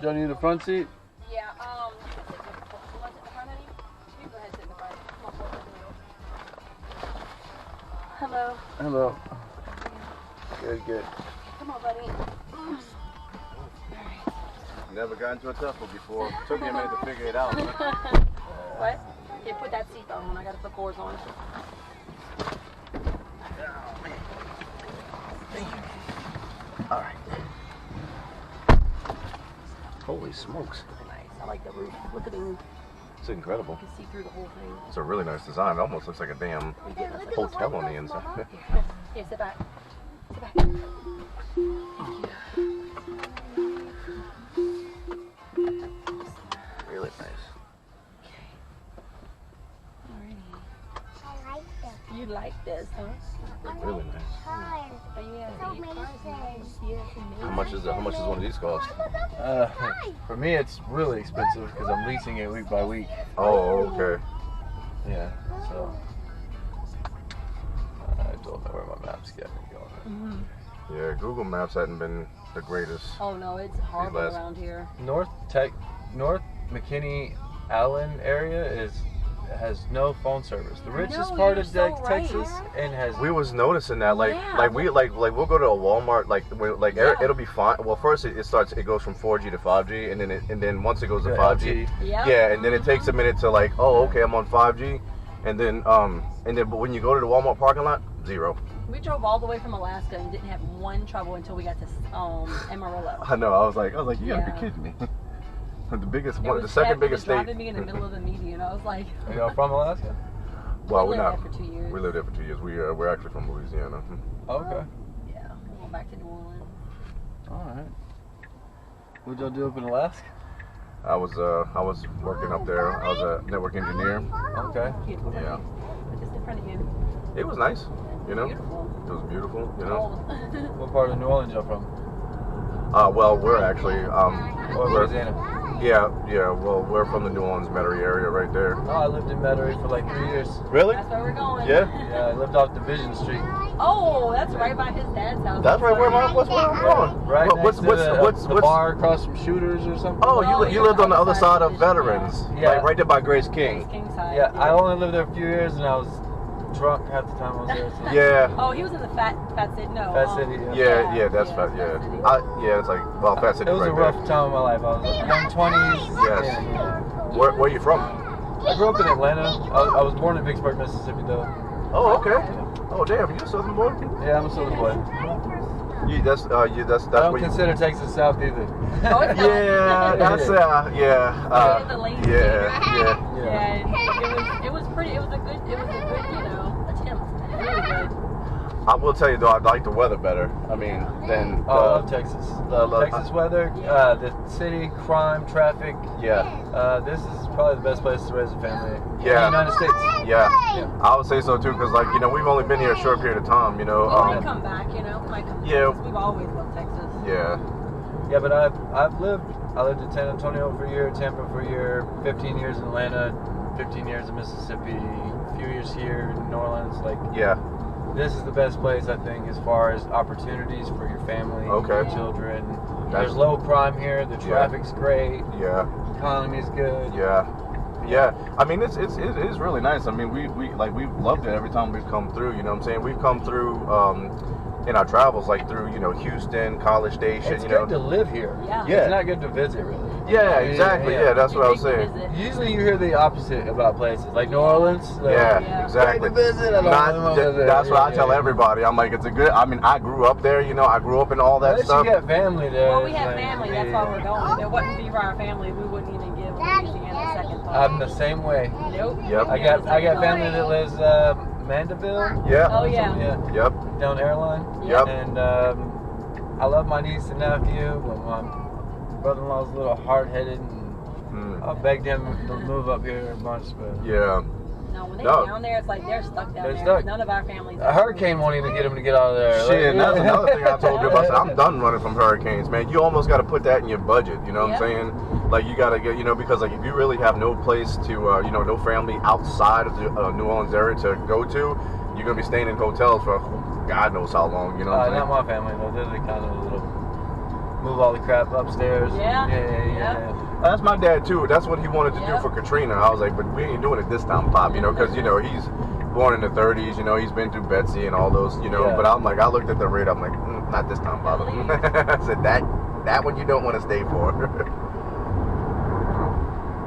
Don't need a front seat? Yeah, you want to sit in the front, honey? You go ahead and sit in the front. Come on, forward to the middle. Hello. Hello. Good. Come on, buddy. Never got into a tussle before. Took me a minute to figure it out. What? Okay, put that seatbelt on. I gotta put cords on. All right. Holy smokes. Nice. I like the roof. Look at the. It's incredible. You can see through the whole thing. It's a really nice design. It almost looks like a damn hotel on the inside. Here, sit back. Sit back. Really nice. You like this, huh? Really nice. Oh, yeah. How much is one of these cost? For me, it's really expensive because I'm leasing it week by week. Oh, okay. Yeah, so I don't know where my maps get me going. Yeah, Google Maps hadn't been the greatest. Oh no, it's horrible around here. North McKinney Allen area has no phone service. The richest part of Texas and has. We was noticing that, we'll go to a Walmart, it'll be fine. Well, first it goes from 4G to 5G, and then once it goes to 5G, yeah, and then it takes a minute to okay, I'm on 5G, and then but when you go to the Walmart parking lot, zero. We drove all the way from Alaska and didn't have one trouble until we got to Amarillo. I know. I was like, you gotta be kidding me. The second biggest state. Driving me in the middle of the median, I was like. Are y'all from Alaska? Well, we're not. For 2 years. We lived there for 2 years. We're actually from Louisiana. Oh, okay. Yeah, we went back to New Orleans. All right. What'd y'all do up in Alaska? I was working up there. I was a network engineer. Okay. Yeah. Just in front of you. It was nice. Beautiful. It was beautiful. What part of New Orleans y'all from? Well, we're actually Louisiana. Yeah. Well, we're from the New Orleans Metairie area, right there. Oh, I lived in Metairie for 3 years. Really? That's where we're going. Yeah. Yeah, I lived off Division Street. Oh, that's right by his dad's house. That's right where I'm going. Right next to the bar across from Shooters or something. Oh, you lived on the other side of Veterans. Yeah. Right there by Grace King. Grace King side. Yeah, I only lived there a few years and I was drunk half the time I was there. So. Yeah. Oh, he was in the Fat City. No. Fat City. Yeah, that's Fat. Yeah. It's Fat City. It was a rough time of my life. I was in my 20s. Yes. Yeah. Where are you from? I grew up in Atlanta. I was born in Vicksburg, Mississippi, though. Oh, okay. Oh, damn. You a Southern boy? Yeah, I'm a Southern boy. That's I don't consider Texas South either. Oh, it's yeah, that's the lady. Yeah. It was pretty. It was a good attempt. Really good. I will tell you though, I like the weather better. I mean, than I love Texas. Texas weather, the city, crime, traffic. Yeah. This is probably the best place to raise a family. Yeah. In the United States. Yeah. I would say so too, because we've only been here a short period of time. We might come back. We might come. Yeah. Texas. We've always loved Texas. Yeah. Yeah, but I lived in San Antonio for a year, Tampa for a year, 15 years in Atlanta, 15 years in Mississippi, a few years here in New Orleans. Yeah. This is the best place, I think, as far as opportunities for your family, your children. There's low crime here. The traffic's great. Yeah. Economy's good. Yeah. Yeah. I mean, it is really nice. I mean, we've loved it every time we've come through. You know what I'm saying? We've come through in our travels, through Houston, College Station. It's good to live here. Yeah. It's not good to visit, really. Yeah, exactly. Yeah, that's what I was saying. Usually you hear the opposite about places, like New Orleans. Exactly. Visit. That's what I tell everybody. I'm like, it's a good. I mean, I grew up there. I grew up in all that stuff. You got family there. Well, we have family. That's why we're going. If it wouldn't be for our family, we wouldn't even give Louisiana a second thought. I'm the same way. Nope. Yep. I got family that lives Mandeville. Yeah. Oh yeah. Yep. Down Airline. Yep. And I love my niece and nephew, but my brother-in-law's a little hard-headed, and I begged him to move up here a bunch, but yeah. No, when they're down there, it's like they're stuck down there. Stuck. None of our families. A hurricane won't even get them to get out of there. Shit, and that's another thing I told you about. I'm done running from hurricanes, man. You almost got to put that in your budget. You know what I'm saying? You got to get, because if you really have no place to, no family outside of the New Orleans area to go to, you're gonna be staying in hotels for God knows how long. You know what I'm saying? Not my family though. They're the kind of little move all the crap upstairs. Yeah. That's my dad too. That's what he wanted to do for Katrina. I was like, but we ain't doing it this time, Pop. You know, because you know he's born in the 30s. You know, he's been through Betsy and all those. You know, but I'm like, I looked at the rate. I'm like, not this time, Pop. I said that one you don't want to stay for.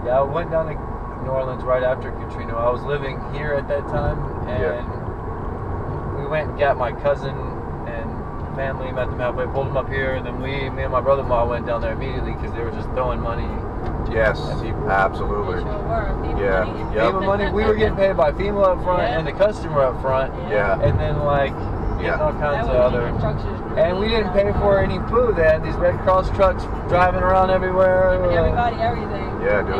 Yeah, I went down to New Orleans right after Katrina. I was living here at that time, and we went and got my cousin and family, met them halfway, pulled them up here, and then me and my brother-in-law went down there immediately because they were just throwing money. Yes, at people. Absolutely. They sure were. FEMA money. We were getting paid by FEMA up front and the customer up front. And then like all kinds of other. And we didn't pay for any food. They had these Red Cross trucks driving around everywhere. Giving everybody everything. Yeah, dude.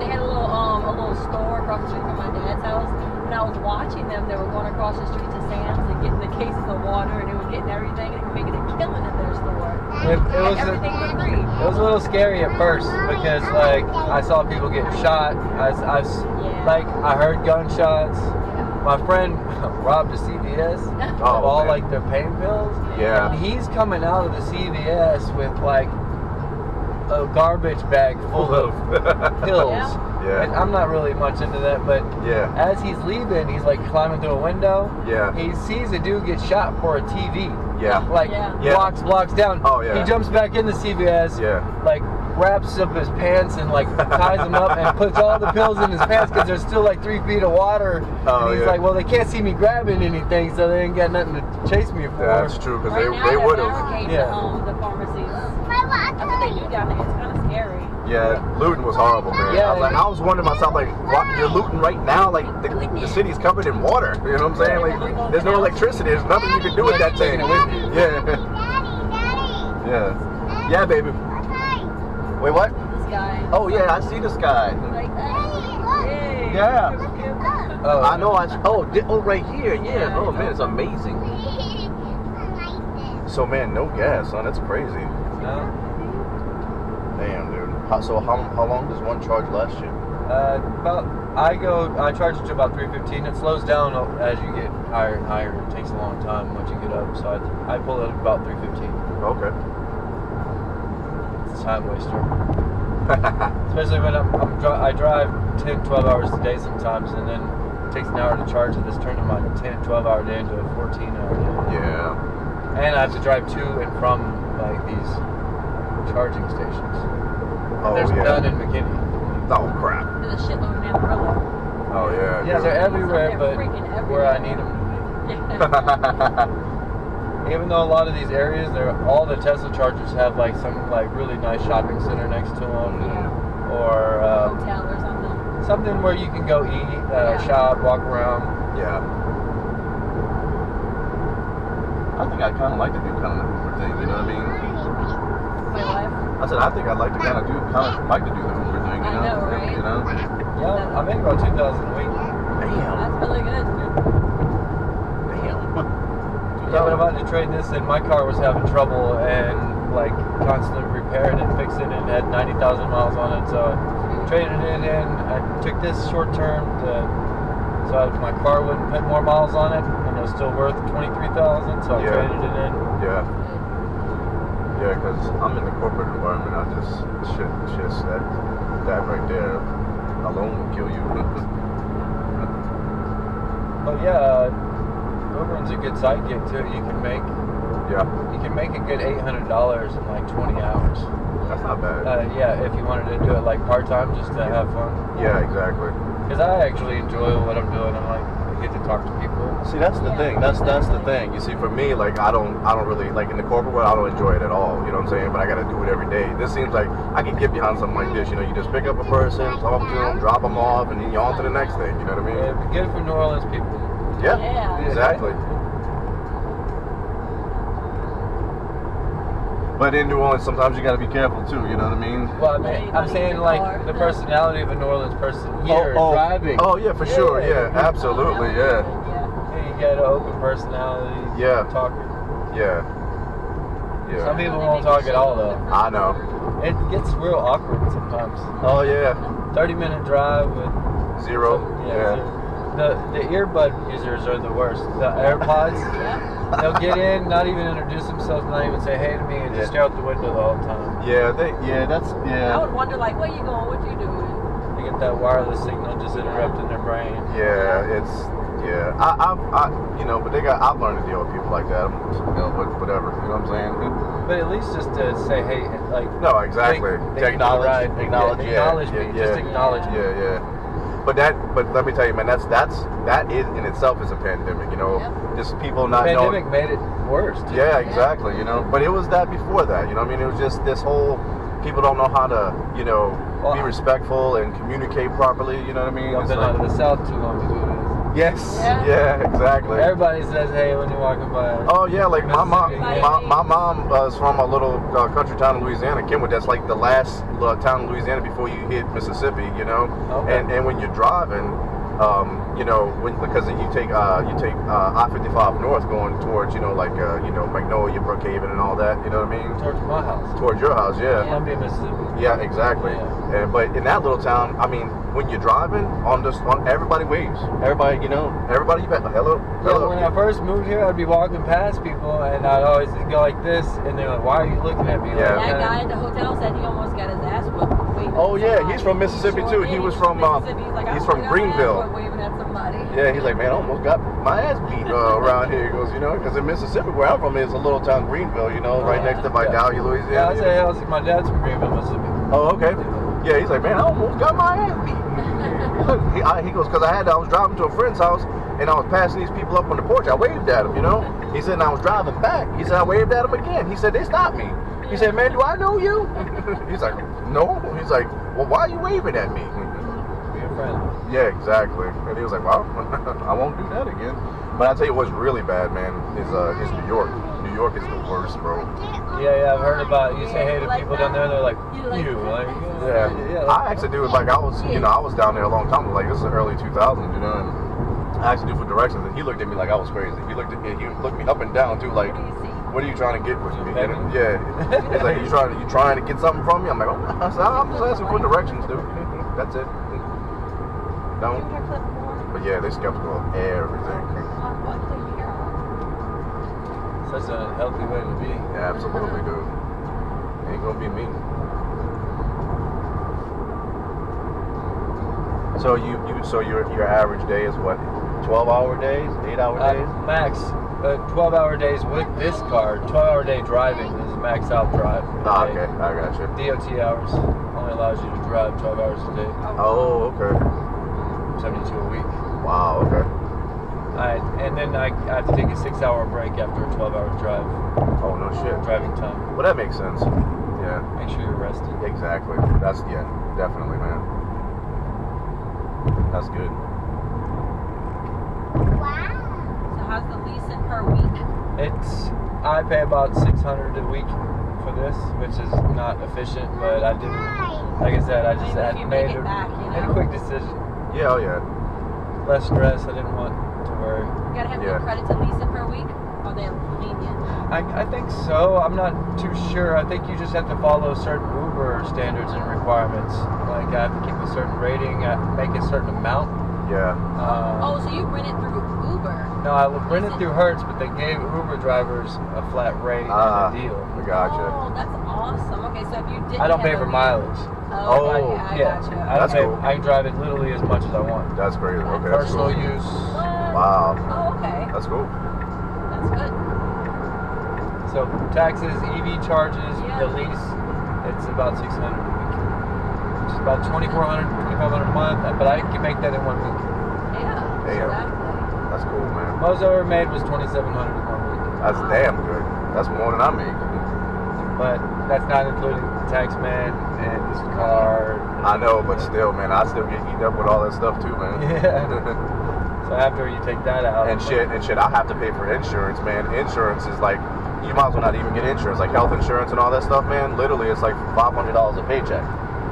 They had a little store across the street from my dad's house. When I was watching them, they were going across the street to Sam's and getting the cases of water, and they were getting everything and making a killing at their store. Everything was free. It was a little scary at first because like I saw people getting shot. I heard gunshots. My friend robbed a CVS of all like their pain pills. Yeah. And he's coming out of the CVS with like a garbage bag full of pills. Yeah. And I'm not really much into that, but as he's leaving, he's like climbing through a window. Yeah. He sees a dude get shot for a TV. Yeah. Like blocks down. Oh yeah. He jumps back in the CVS. Yeah. Like wraps up his pants and like ties them up and puts all the pills in his pants because there's still like 3 feet of water. And he's like, well, they can't see me grabbing anything, so they ain't got nothing to chase me for. That's true, because they would have. The pharmacies. I think they do down there. It's kind of scary. Yeah, looting was horrible, man. Yeah, I was wondering myself, like, what, you're looting right now? Like, the city's covered in water. You know what I'm saying? Like, there's no electricity. There's nothing you can do with that thing. Yeah, baby. Wait, what? The sky. Oh, yeah, I see the sky. Like that. Yeah. I know. Right here. Yeah. Oh, man, it's amazing. So, man, no gas, son. That's crazy. No. Damn, dude. So how long does one charge last you? I charge it to about 3:15. It slows down as you get higher and higher. It takes a long time once you get up. So I pull it at about 3:15. Okay. It's a time waster. Especially when I drive 10, 12 hours a day sometimes, and then it takes an hour to charge it. It's turning my 10, 12 hour day into a 14-hour day. Yeah. And I have to drive to and from like these charging stations. And there's none in McKinney. Oh crap. There's a shitload in Amarillo. Oh yeah. Yeah, they're everywhere, but where I need them. Even though a lot of these areas, all the Tesla chargers have like some like really nice shopping center next to them, or hotel or something. Something where you can go eat, shop, walk around. Yeah. I think I'd kind of like to do kind of the Uber thing. You know what I mean? My wife. I said I think I'd like to kind of do the Uber thing. You know? I know, right? You know? Yeah, I make about $2,000 a week. Damn. That's really good. Damn. Yeah, but I'm about to trade this in. My car was having trouble and like constantly repairing it, fixing it, and had 90,000 miles on it. So I traded it in. I took this short term so my car wouldn't put more miles on it, and it was still worth $23,000. So I traded it in. Yeah. Yeah, because I'm in the corporate environment. I just that right there alone will kill you. But yeah, Uber's a good side gig too. You can make a good $800 in like 20 hours. That's not bad. Yeah, if you wanted to do it like part time, just to have fun. Yeah, exactly. Because I actually enjoy what I'm doing. I get to talk to people. See, that's the thing. That's the thing. You see, for me, like I don't really like in the corporate world. I don't enjoy it at all. You know what I'm saying? But I got to do it every day. This seems like I can get behind something like this. You know, you just pick up a person, talk to them, drop them off, and then you're on to the next thing. You know what I mean? Yeah, good for New Orleans people. Yeah. Exactly. But in New Orleans, sometimes you got to be careful too. You know what I mean? Well, I'm saying like the personality of a New Orleans person here driving. Oh yeah, for sure. Yeah, absolutely. Yeah. You got an open personality. Yeah. Talking. Yeah. Yeah. Some people won't talk at all though. I know. It gets real awkward sometimes. Oh yeah. 30-minute drive with zero. Yeah. The earbud users are the worst. The AirPods, they'll get in, not even introduce themselves, not even say hey to me, and just stare out the window the whole time. Yeah, I would wonder, like, where you going? What you doing? They get that wireless signal just interrupting their brain. Yeah, I you know, but I've learned to deal with people like that. You know, but whatever, you know what I'm saying? But at least just to say hey, like. No, exactly. Acknowledge me. Just acknowledge me. Yeah. But let me tell you, man, that is in itself is a pandemic, you know. Just people not knowing. The pandemic made it worse. Too. Yeah, exactly. You know, but it was that before that. You know, what I mean, it was just this whole people don't know how to, you know, be respectful and communicate properly. You know what I mean? I've been out of the South too long to do this. Yes. Yeah, exactly. Everybody says hey when you're walking by. Oh yeah, like my mom is from a little country town in Louisiana, Kenwood. That's like the last town in Louisiana before you hit Mississippi, you know. Okay. And when you're driving, you know, because you take I-55 north going towards, you know, like you know, Magnolia, Brookhaven, and all that. You know what I mean? Towards my house. Towards your house, yeah. Columbia, Mississippi. Yeah, exactly. Yeah. But in that little town, I mean, when you're driving on everybody waves. Everybody, you know, everybody, hello. Yeah, when I first moved here, I'd be walking past people, and I'd always go like this, and they're like, "Why are you looking at me?" Yeah. That guy at the hotel said he almost got his ass whipped waving. Oh yeah, he's from Mississippi too. He was from he's from Greenville. Waving at somebody. Yeah, he's like, man, I almost got my ass beat around here. He goes, you know, because in Mississippi, where I'm from, is a little town Greenville, you know, right next to Vidalia, Louisiana. Yeah, I say, my dad's from Greenville, Mississippi. Oh, okay. Yeah, he's like, man, I almost got my ass beat. He goes, because I was driving to a friend's house, and I was passing these people up on the porch. I waved at them, you know. He said, and I was driving back. He said, I waved at them again. He said, they stopped me. He said, man, do I know you? He's like, no. He's like, well, why are you waving at me? Be a friend. Yeah, exactly. And he was like, well, I won't do that again. But I tell you what's really bad, man, is New York. New York is the worst, bro. Yeah, I've heard about it. You say hey to people down there, they're like, yeah. I actually do it like I was down there a long time ago. Like this is the early 2000s, you know. And I actually do for directions, and he looked at me like I was crazy. He looked me up and down too, like, what are you trying to get with me? And, yeah, he's like, you trying to get something from me? I'm like, oh, I'm just asking for directions, dude. That's it. Don't. But yeah, they're skeptical of everything. Such a healthy way to be. Yeah, absolutely, dude. Ain't gonna be me. So your average day is what? 12-hour days? 8-hour days? Max. 12-hour days with this car. 12-hour day driving is max out drive. Ah, okay, I got you. DOT hours only allows you to drive 12 hours a day. Oh, okay. 72 a week. Wow, okay. And then I have to take a 6-hour break after a 12-hour drive. Oh, no shit. Driving time. Well, that makes sense. Yeah. Make sure you're rested. Exactly. Definitely, man. That's good. Wow. So how's the leasing per week? I pay about $600 a week for this, which is not efficient, but I didn't. Like I said, I just had made a quick decision. Yeah, oh yeah. Less stress. I didn't want to worry. You gotta have no credit to lease it per week? Or they're lenient? I think so. I'm not too sure. I think you just have to follow certain Uber standards and requirements. Like I have to keep a certain rating, make a certain amount. Yeah. So you rent it through Uber? No, I rented through Hertz, but they gave Uber drivers a flat rate in the deal. I gotcha. Oh, that's awesome. Okay, so if you didn't I don't pay for mileage. Oh, I gotcha. That's cool. I can drive it literally as much as I want. That's crazy. Okay, personal that's cool. use. Wow. Oh, okay. That's cool. That's good. So taxes, EV charges, the lease, it's about $600 a week. Which is about $2,400, $2,500 a month, but I can make that in 1 week. Yeah, exactly. That's cool, man. Most I ever made was $2,700 in 1 week. That's damn good. That's more than I make. But that's not including tax man and this car. I know, but still, man, I still get eaten up with all that stuff too, man. Yeah. So after you take that out. And shit, I have to pay for insurance, man. Insurance is like, you might as well not even get insurance, like health insurance and all that stuff, man. Literally, it's like $500 a paycheck.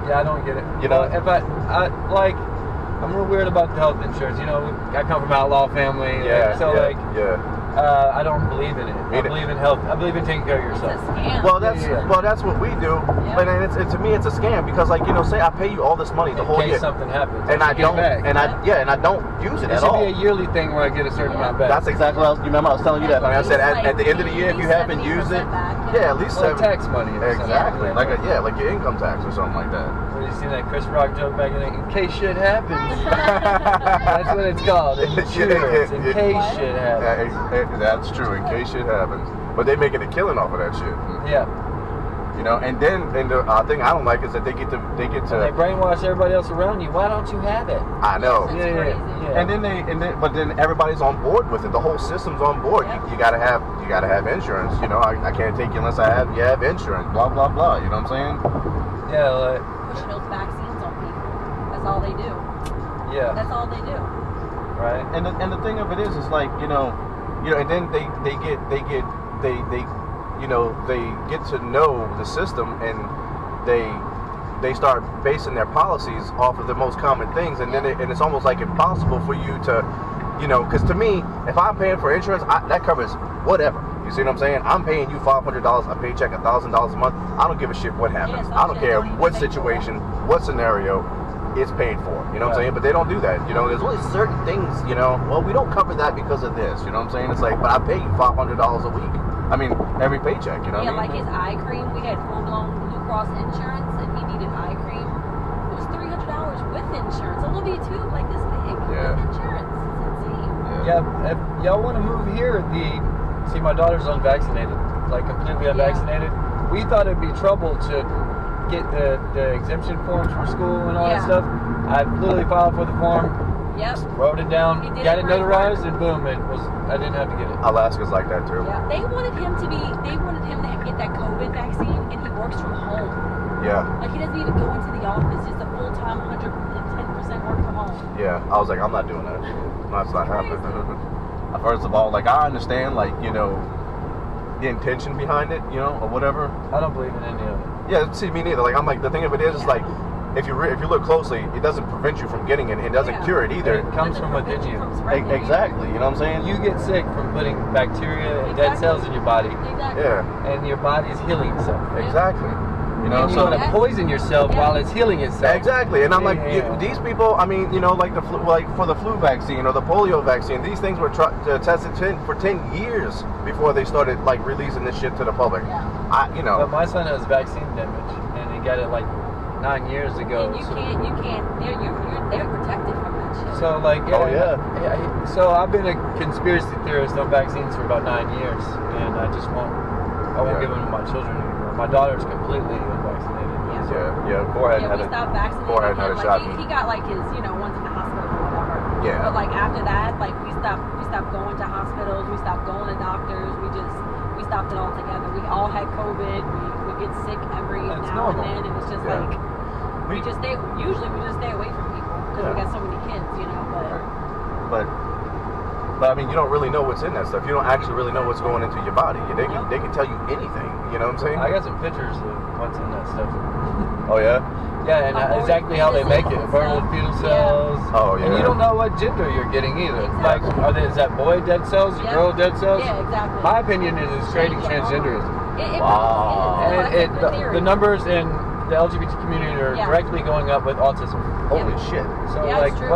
Yeah, I don't get it. You know, if I'm real weird about the health insurance. You know, I come from an outlaw family. Yeah. So I don't believe in it. I believe in health. I believe in taking care of yourself. It's a scam. Well, that's what we do. Yeah. But then to me, it's a scam because, like, you know, say I pay you all this money the whole year, in case something happens, and I don't, and I don't use it at all. It should be a yearly thing where I get a certain amount back. That's exactly what you remember I was telling you that. I said at the end of the year, if you haven't used it, at least tax money. Exactly, like your income tax or something like that. Well, you seen that Chris Rock joke back in case shit happens. That's what it's called. Insurance. In case shit happens. That's true. In case shit happens, but they making a killing off of that shit. Yeah. You know, and the thing I don't like is that they get to and they brainwash everybody else around you. Why don't you have it? I know. Yeah. But then everybody's on board with it. The whole system's on board. Yeah. You gotta have insurance. You know, I can't take you unless you have insurance. Blah blah blah. You know what I'm saying? Yeah. Like, pushing those vaccines on people. That's all they do. Yeah. That's all they do. Right. And the thing of it is like you know, and then they get to know the system and they start basing their policies off of the most common things, and then it's almost like impossible for you to, you know, because to me, if I'm paying for insurance, that covers whatever. You see what I'm saying? I'm paying you $500 a paycheck, $1,000 a month. I don't give a shit what happens. I don't care what situation, what scenario. It's paid for, you know what I'm saying? But they don't do that, you know. There's only certain things, you know. Well, we don't cover that because of this, you know what I'm saying? It's like, but I pay you $500 a week. I mean, every paycheck, you know. Yeah, what I mean? like his eye cream. We had full-blown Blue Cross insurance, and he needed eye cream. It was $300 with insurance. A little bitty tube like this big with insurance. It's insane. Yeah, if y'all want to move here, see, my daughter's unvaccinated, like completely unvaccinated. Yeah. We thought it'd be trouble to get the exemption forms for school and all that stuff. I literally filed for the form. Yep. Wrote it down, got it notarized, and boom, I didn't have to get it. Alaska's like that too. Yeah. They wanted him to get that COVID vaccine, and he works from home. Yeah. Like he doesn't even go into the office. Just a full-time 110% work from home. Yeah. I was like, I'm not doing that. That's not happening. First of all, like I understand, like you know, the intention behind it, you know, or whatever. I don't believe in any of it. Yeah. See, me neither. Like I'm like the thing of it is like. If you look closely, it doesn't prevent you from getting it. It doesn't cure it either. It comes from within you. Exactly. You know what I'm saying? You get sick from putting bacteria and dead cells in your body. Exactly. Yeah. And your body's healing itself. Exactly. You know, and you want to poison yourself while it's healing itself. Exactly. And I'm like, these people. I mean, you know, like for the flu vaccine or the polio vaccine, these things were tested for 10 years before they started like releasing this shit to the public. Yeah. You know. But my son has vaccine damage, and he got it like 9 years ago. And you can't. They're protected from that shit. So like, so I've been a conspiracy theorist on vaccines for about 9 years, and I won't give them to my children anymore. My daughter's completely unvaccinated. Yeah. Cor hadn't we stopped vaccinating him. Had a shot. He got like his, ones in the hospital or whatever. Yeah. But like after that, like we stopped going to hospitals. We stopped going to doctors. We stopped it all together. We all had COVID. We get sick every now and then, and it's just like we just stay away from people because we got so many kids, But I mean, you don't really know what's in that stuff. You don't actually really know what's going into your body. They can tell you anything. You know what I'm saying? I got some pictures of what's in that stuff. Oh yeah. Yeah, and exactly how they make it. Aborted fetal cells. Oh yeah. And you don't know what gender you're getting either. Exactly. Like, is that boy dead cells? Girl dead cells? Yeah, exactly. My opinion is it's creating transgenderism. Wow. And the numbers in the LGBT community are directly going up with autism. Holy shit. So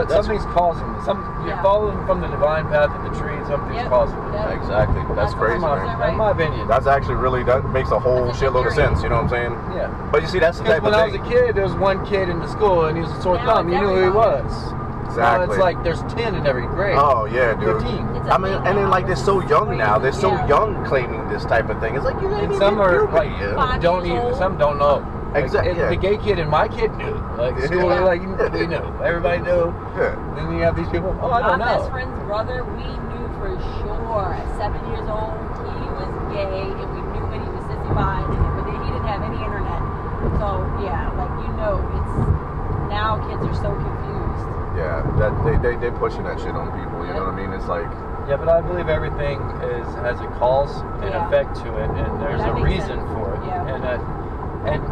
something's causing this. You're following from the divine path of the tree, something's causing it. Yeah, exactly. That's crazy, man. That's my opinion. That's actually that makes a whole shitload of sense, you know what I'm saying? Yeah. But you see, that's the type of thing. When I was a kid, there was one kid in the school and he was a sore thumb. You knew who he was. Exactly. Now it's like there's 10 in every grade. Oh yeah, dude. 15. I mean, and then like they're so young now. They're so young claiming this type of thing. It's like you ain't some are like don't even. Some don't know. Exactly. Like, the gay kid and my kid knew. Like school, they knew. Everybody knew. Yeah. Then you have these people. Oh, I don't know. My best friend's brother, we knew for sure. At 7 years old, he was gay, and we knew when he was sissified, but then he didn't have any internet. So yeah, it's now kids are so confused. Yeah, that they're pushing that shit on people. You know what I mean? It's like. Yeah, but I believe everything has a cause and effect to it, and there's a reason for it. Yeah. And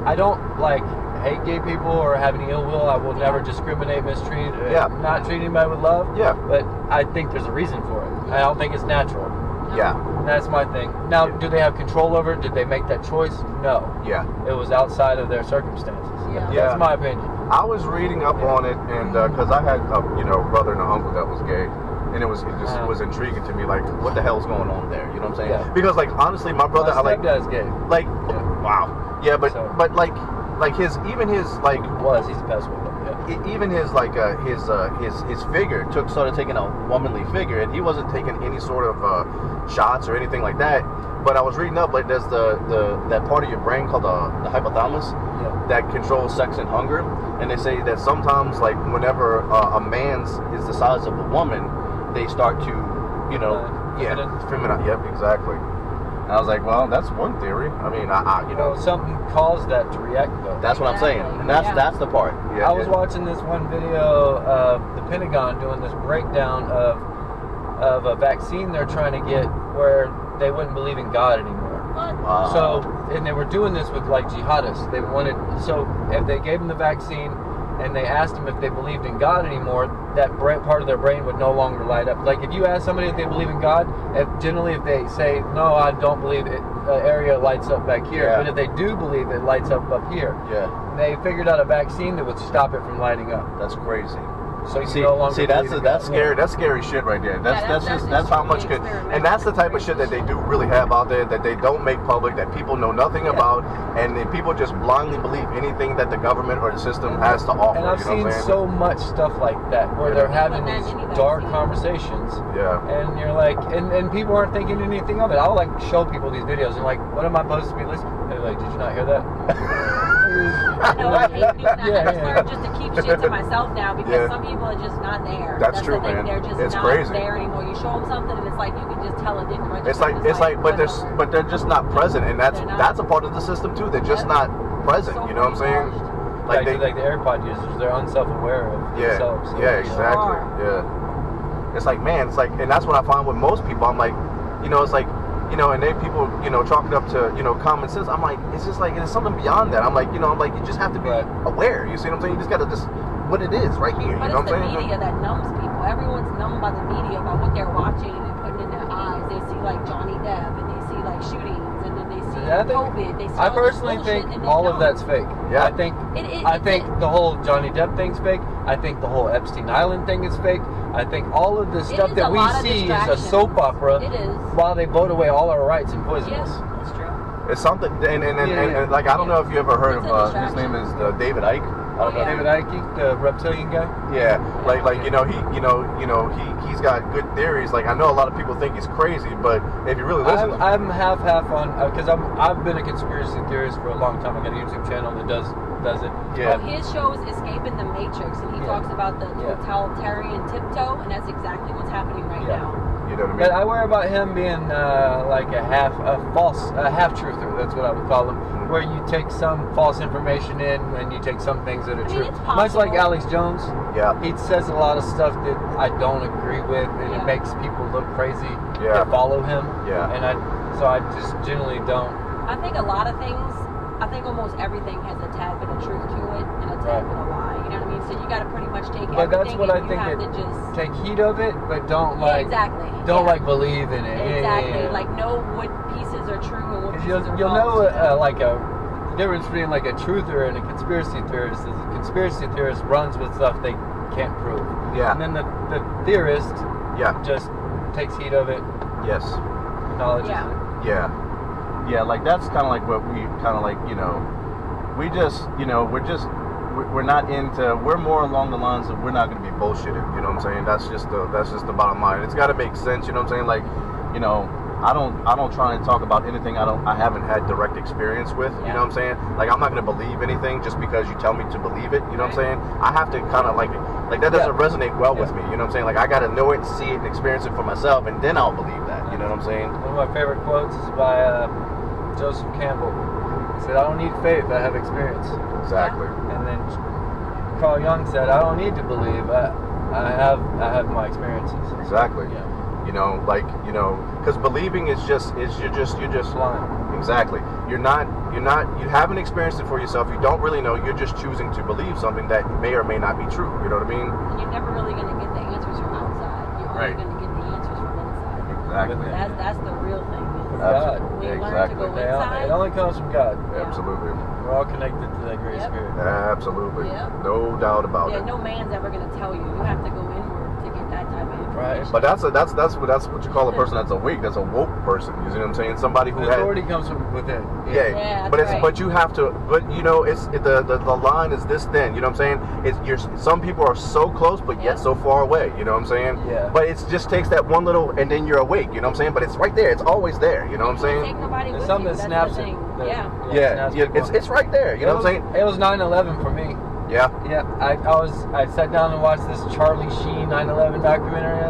I don't like hate gay people or have any ill will. I will never discriminate, mistreat, not treat anybody with love. Yeah. But I think there's a reason for it. I don't think it's natural. Yeah. That's my thing. Now, do they have control over it? Did they make that choice? No. Yeah. It was outside of their circumstances. Yeah. That's my opinion. I was reading up on it, and because I had a brother and an uncle that was gay, and it was intriguing to me, like, what the hell's going on there? You know what I'm saying? Yeah. Because, like, honestly, my brother, My stepdad's gay. like, wow, yeah, but like he's passed away. Even his his figure started taking a womanly figure, and he wasn't taking any sort of shots or anything like that. But I was reading up, like, there's that part of your brain called the hypothalamus that controls sex and hunger, and they say that sometimes, like, whenever a man's is the size of a woman, they start to, feminine. Yep, exactly. And I was like, well, that's one theory. I mean, something caused that to react, though. That's what I'm saying, and that's the part. Yeah, I was watching this one video of the Pentagon doing this breakdown of a vaccine they're trying to get where they wouldn't believe in God anymore. Wow. So, and they were doing this with, like, jihadists. They wanted, so if they gave them the vaccine and they asked them if they believed in God anymore, that part of their brain would no longer light up. Like, if you ask somebody if they believe in God, generally if they say, no, I don't believe it, the area lights up back here. Yeah. But if they do believe it lights up here. Yeah. They figured out a vaccine that would stop it from lighting up. That's crazy. So you no longer that's scary. That's scary shit right there. That's how much good. And that's the type of shit that they do really have out there that they don't make public, that people know nothing about, and then people just blindly believe anything that the government or the system has to offer. And I've seen so much stuff like that where they're having these dark conversations. Yeah. And you're like, and people aren't thinking anything of it. I'll, like, show people these videos and, like, what am I supposed to be listening? They're like, did you not hear that? I know, I hate doing that. I just learned just to keep shit to myself now because some people are just not there. That's true, the thing. man. They're just it's not crazy. there anymore. You show them something and it's like you can just tell it didn't register. It's like, but they're just not present, and that's a part of the system too. They're just not present. You know what I'm saying? Like the AirPod users, they're unself-aware of themselves. So Exactly. Yeah. It's like, man, it's like, and that's what I find with most people. I'm like, it's like, and they people, chalk it up to, common sense. I'm like, it's just like, there's something beyond that. I'm like, you just have to be aware. You see what I'm saying? You just got to what it is right here. But you know it's what I'm saying? the media that numbs people. Everyone's numbed by the media about what they're watching and putting in their eyes. They see, like, Johnny Depp, and they see, like, shootings, and then they see COVID. They see I personally think all of that's fake. Yeah. I think the whole Johnny Depp thing's fake. I think the whole Epstein Island thing is fake. I think all of the stuff that we see is a soap opera. It is. While they vote away all our rights and poison us. Yes, that's true. It's something, and like, I don't know if you ever heard of his name is David Icke. I don't know. David Icke, the reptilian guy. Yeah, he's got good theories. Like, I know a lot of people think he's crazy, but if you really listen, I'm half on because I've been a conspiracy theorist for a long time. I got a YouTube channel that does it. Yeah. Well, his show is Escaping the Matrix, and he talks about the totalitarian tiptoe, and that's exactly what's happening right now. You know what I mean? But I worry about him being like a half-truther. That's what I would call him. Where you take some false information in and you take some things that are true. Much like Alex Jones. Yeah. He says a lot of stuff that I don't agree with, and it makes people look crazy that follow him. Yeah. And I just generally don't. I think a lot of things. I think almost everything has a tad bit of truth to it and a tad bit of lie. You know what I mean? So you got to pretty much take everything. But that's what I think. Take heed of it, but don't like believe in it. Exactly. Like know what pieces are true and what pieces are false. You'll know like a difference between like a truther and a conspiracy theorist. Is a conspiracy theorist runs with stuff they can't prove. Yeah. And then the theorist just takes heed of it. Yes. Acknowledges it. Yeah. Yeah, like that's kind of like what we kind of like, we just, we're not into, we're more along the lines of we're not going to be bullshitted, you know what I'm saying? That's just the bottom line. It's got to make sense, you know what I'm saying? Like, I don't try to talk about anything I haven't had direct experience with, you know what I'm saying? Like, I'm not going to believe anything just because you tell me to believe it, you know what I'm saying? I have to kind of like that doesn't resonate well with me, you know what I'm saying? Like, I got to know it, see it, and experience it for myself, and then I'll believe that, you know what I'm saying? One of my favorite quotes is by Joseph Campbell. He said, I don't need faith, I have experience. Exactly. And then Carl Jung said, I don't need to believe, I have my experiences. Exactly. Yeah. Because believing is you're just blind. Exactly. You haven't experienced it for yourself. You don't really know. You're just choosing to believe something that may or may not be true. You know what I mean? And you're never really going to get the answers from outside. You're only going to get the answers from inside. Exactly. That's the real thing. God. When you learn to go inside. It only comes from God. Yeah. Absolutely. We're all connected to that great spirit. Absolutely. Yep. No doubt about it. Yeah, no man's ever going to tell you. You have to go inward to get that type of information. But that's what you call a person that's awake. That's a woke person. You see what I'm saying? Somebody who authority comes from within. Yeah, but you have to. But you know, the line is this thin. You know what I'm saying? Some people are so close, but yet so far away. You know what I'm saying? Yeah. But it just takes that one little, and then you're awake. You know what I'm saying? But it's right there. It's always there. You know what I'm saying? Take nobody with something you. that snaps it. Yeah. It's right there. You know what I'm saying? It was 9/11 for me. Yeah. Yeah. I sat down and watched this Charlie Sheen 9/11 documentary,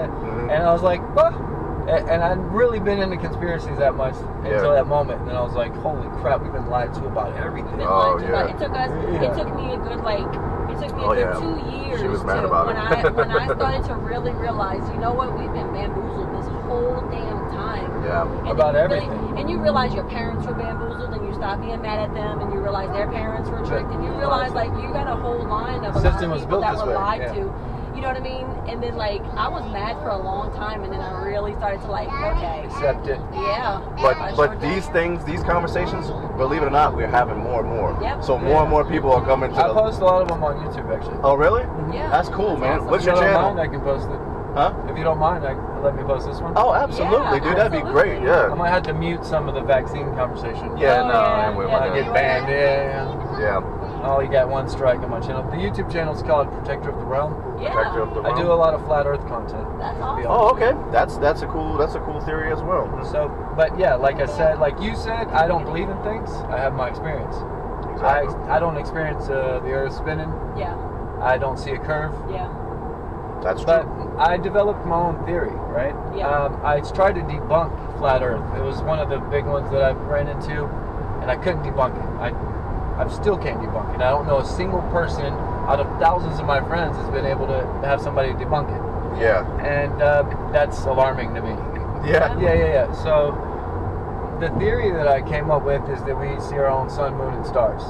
and I was like, oh. And I'd really been into conspiracies that much until that moment. And then I was like, holy crap, we've been lied to about everything. It took me a good 2 years. She was mad about it. When I started to really realize, you know what, we've been bamboozled this whole damn time. Yeah. And about everything. And you realize your parents were bamboozled, and you stop being mad at them, and you realize their parents were tricked, and you realize you got a whole line of a lot of people that were lied to. You know what I mean? And then I was mad for a long time, and then I really started to accept it. Yeah. But these things, these conversations, believe it or not, we're having more and more. Yep. So more and more people are coming to. I post a lot of them on YouTube actually. Oh really? Yeah. That's cool, man. Awesome. What's your channel? If you don't mind, I can post it. Huh? If you don't mind, let me post this one. Oh, absolutely, dude. That'd be great. Yeah. I might have to mute some of the vaccine conversation. Yeah, I get banned. Yeah. Oh, you got one strike on my channel. The YouTube channel is called Protector of the Realm. Yeah. Protector of the Realm. I do a lot of flat Earth content. That's awesome. Oh, okay. That's a cool theory as well. So, but yeah, like I said, like you said, I don't believe in things. I have my experience. Exactly. I don't experience the Earth spinning. Yeah. I don't see a curve. Yeah. That's true. But I developed my own theory, right? Yeah. I tried to debunk flat Earth. It was one of the big ones that I ran into, and I couldn't debunk it. I still can't debunk it. I don't know a single person out of thousands of my friends has been able to have somebody debunk it. Yeah. And that's alarming to me. Yeah. Yeah. So the theory that I came up with is that we see our own sun, moon, and stars.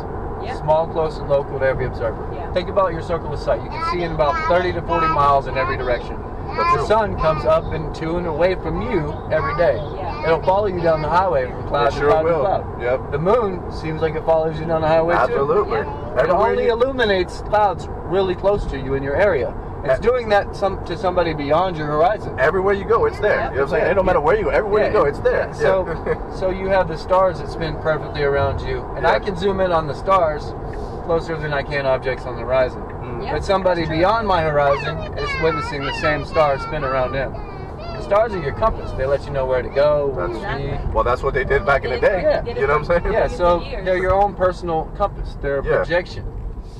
Yeah. Small, close, and local to every observer. Yeah. Think about your circle of sight. You can see in about 30 to 40 miles in every direction. The sun comes up and to and away from you every day. Yeah. It'll follow you down the highway from cloud to cloud to cloud. Yep. The moon seems like it follows you down the highway Absolutely. too. It only illuminates clouds really close to you in your area. It's doing that to somebody beyond your horizon. Everywhere you go, it's there. You know what I'm saying? It don't matter where you go. Everywhere you go, it's there. So you have the stars that spin perfectly around you, and I can zoom in on the stars closer than I can objects on the horizon. But somebody beyond my horizon is witnessing the same stars spin around them. The stars are your compass. They let you know where to go, where to be. Well, that's what they did back in the day. Yeah. You know what I'm saying? Yeah, so they're your own personal compass. They're a projection.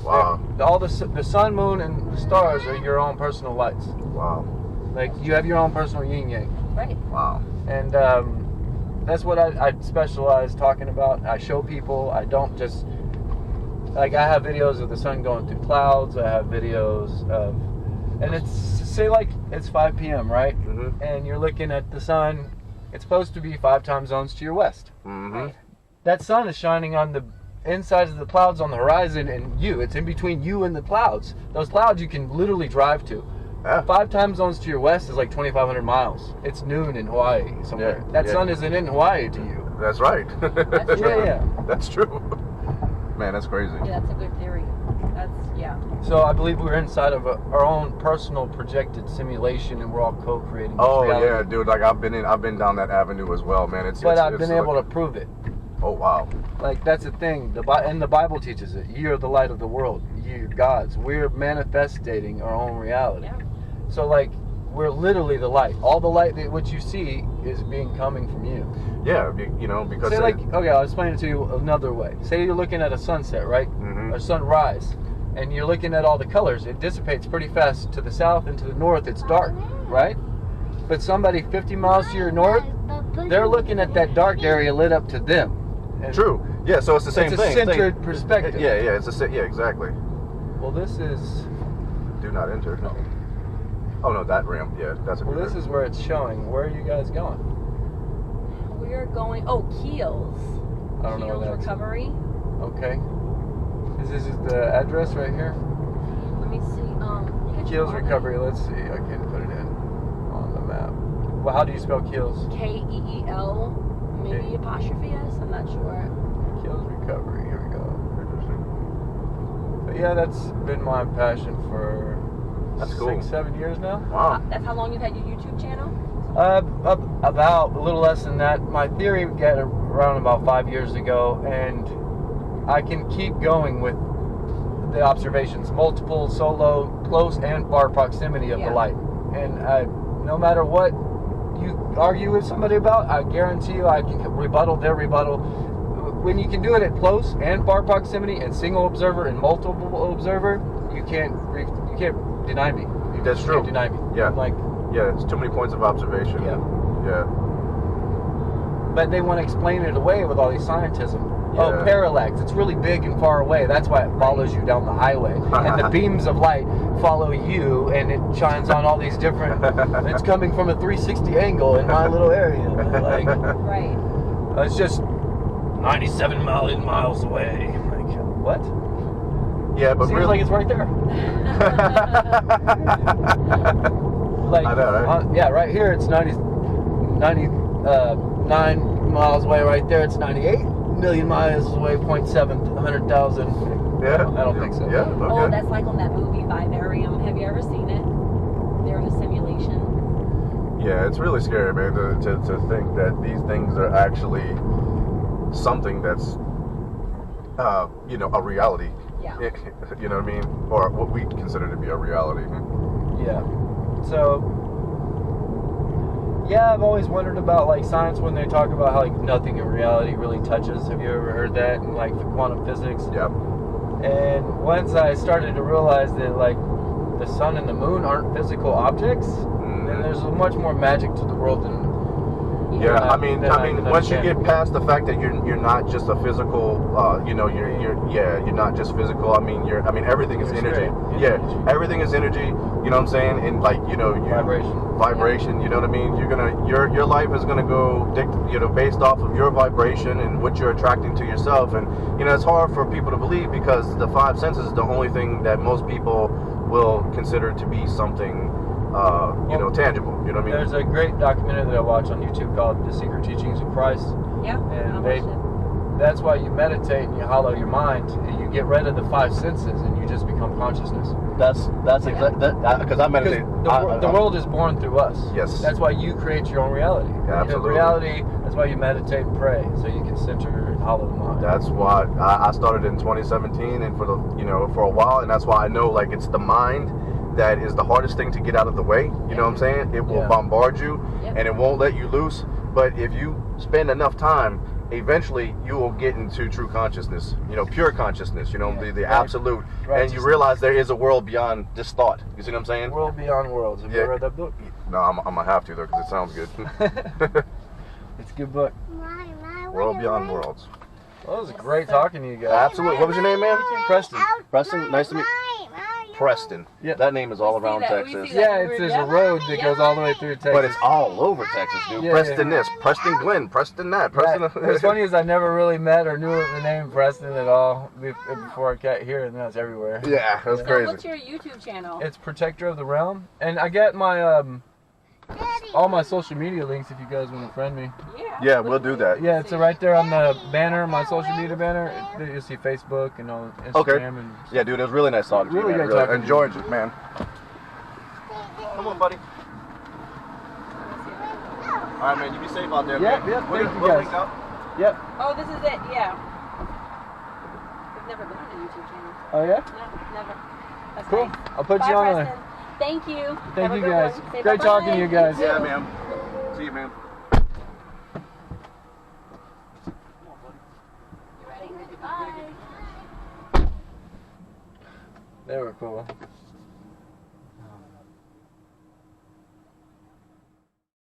Wow. All the sun, moon, and the stars are your own personal lights. Wow. Like, you have your own personal yin yang. Right. Wow. And that's what I specialize talking about. I show people. I don't just... Like, I have videos of the sun going through clouds. I have videos of... And it's, say, like, it's 5 p.m., right? Mm-hmm. And you're looking at the sun. It's supposed to be 5 time zones to your west. Mm-hmm. Right. That sun is shining on the inside of the clouds on the horizon, and it's in between you and the clouds. Those clouds you can literally drive to. Yeah. 5 time zones to your west is like 2,500 miles. It's noon in Hawaii somewhere. That sun isn't in Hawaii to you. That's right. That's true. Yeah. That's true. Man, that's crazy. Yeah, that's a good theory. So I believe we're inside of our own personal projected simulation, and we're all co-creating. Oh reality. yeah, dude. Like I've been down that avenue as well, man. I've been able to prove it. Oh wow. Like, that's the thing. And the Bible teaches it. Ye are the light of the world. Ye are gods. We're manifesting our own reality. Yeah. So, like, we're literally the light. All the light that what you see is coming from you. Yeah, you know, because... Say, okay, I'll explain it to you another way. Say you're looking at a sunset, right? Mm-hmm. Or sunrise. And you're looking at all the colors. It dissipates pretty fast to the south and to the north. It's dark, right? But somebody 50 miles to your north, they're looking at that dark area lit up to them. And true. Yeah, so it's the same thing. It's a centered perspective. Yeah, exactly. Well, this is... Do not enter. No. Oh, no, that ramp. Yeah, that's a Well, this is where it's showing. Where are you guys going? We're going... Oh, Keels. I don't know what that's. Recovery. Okay. Is this the address right here? Let me see. Keels Recovery. Let's see. I can put it in on the map. Well, how do you spell Keels? Keel, maybe apostrophe S. I'm not sure. Keels Recovery. Here we go. But yeah, that's been my passion for 6-7 years now. Wow. That's how long you've had your YouTube channel? About a little less than that. My theory began around about 5 years ago, and I can keep going with the observations, multiple, solo, close, and far proximity of the light. And no matter what you argue with somebody about, I guarantee you I can rebuttal their rebuttal. When you can do it at close and far proximity and single observer and multiple observer, you can't deny me. That's true. You can't deny me. Yeah. Yeah, it's too many points of observation. Yeah. Yeah. But they want to explain it away with all these scientism. Yeah. Oh, parallax. It's really big and far away. That's why it follows you down the highway. And the beams of light follow you, and it shines on all these different... it's coming from a 360 angle in my little area. Like, right. It's just 97 miles away. Like, what? Yeah, but seems really... like it's right there. Like, I know, right? Yeah, right here it's 99 miles away. Right there it's 98 million miles away, 100,000. Yeah. I don't think so. Yeah, okay. Oh, that's like on that movie Vivarium. Have you ever seen it? They're in a simulation. Yeah, it's really scary, man, to think that these things are actually something that's, a reality. Yeah. You know what I mean? Or what we consider to be a reality. Yeah. So, yeah, I've always wondered about like science when they talk about how like nothing in reality really touches. Have you ever heard that in like the quantum physics? Yeah. And once I started to realize that like the sun and the moon aren't physical objects, then there's much more magic to the world than. Yeah, I mean, once you get past the fact that you're not just a physical, you're not just physical. I mean, everything is energy. Yeah, everything is energy. You know what I'm saying? And like, vibration. You know what I mean? Your life is gonna go, based off of your vibration and what you're attracting to yourself. And it's hard for people to believe because the five senses is the only thing that most people will consider to be something. Tangible. You know what I mean? There's a great documentary that I watch on YouTube called The Secret Teachings of Christ. Yeah. And that's why you meditate and you hollow your mind. And you get rid of the five senses and you just become consciousness. That's exactly because I meditate. The world is born through us. Yes. That's why you create your own reality. Yeah, absolutely. Reality. That's why you meditate and pray, so you can center and hollow the mind. That's why I started in 2017, and for a while, and that's why I know like it's the mind that is the hardest thing to get out of the way. You know what I'm saying? It will bombard you, and it won't let you loose. But if you spend enough time, eventually you will get into true consciousness, pure consciousness, the absolute. And you realize there is a world beyond this thought. You see what I'm saying? World beyond worlds. Have you read that book? No, I'm going to have to, though, because it sounds good. It's a good book. World beyond worlds. Well, it was great talking to you guys. Absolutely. What was your name, man? Preston. Preston, nice to meet you. Preston. Yeah. That name is all around Texas. Yeah, there's a road that goes all the way through Texas. But it's all over Texas, dude. Yeah, Preston this, Preston Glenn, Preston that, Preston. What's funny is I never really met or knew the name Preston at all before I got here, and that's everywhere. Yeah, that's crazy. What's your YouTube channel? It's Protector of the Realm, and I got my all my social media links if you guys want to friend me. Yeah, we'll do that. Yeah, it's right there on the banner, my social media banner. You'll see Facebook and all Instagram. Okay. And yeah, dude, it was really nice talking to you, man. Great talking enjoyed you, man. Come on, buddy. All right, man. You be safe out there, man. Yeah, We'll thank you guys. link up. Yep. Oh, this is it. Yeah. I've never been on a YouTube channel. Oh yeah? No, never. That's Cool. nice. I'll put you on there. Thank you. Thank you guys. Say Great bye-bye. talking to you guys. Yeah, man. See you, man. Bye. They were cool.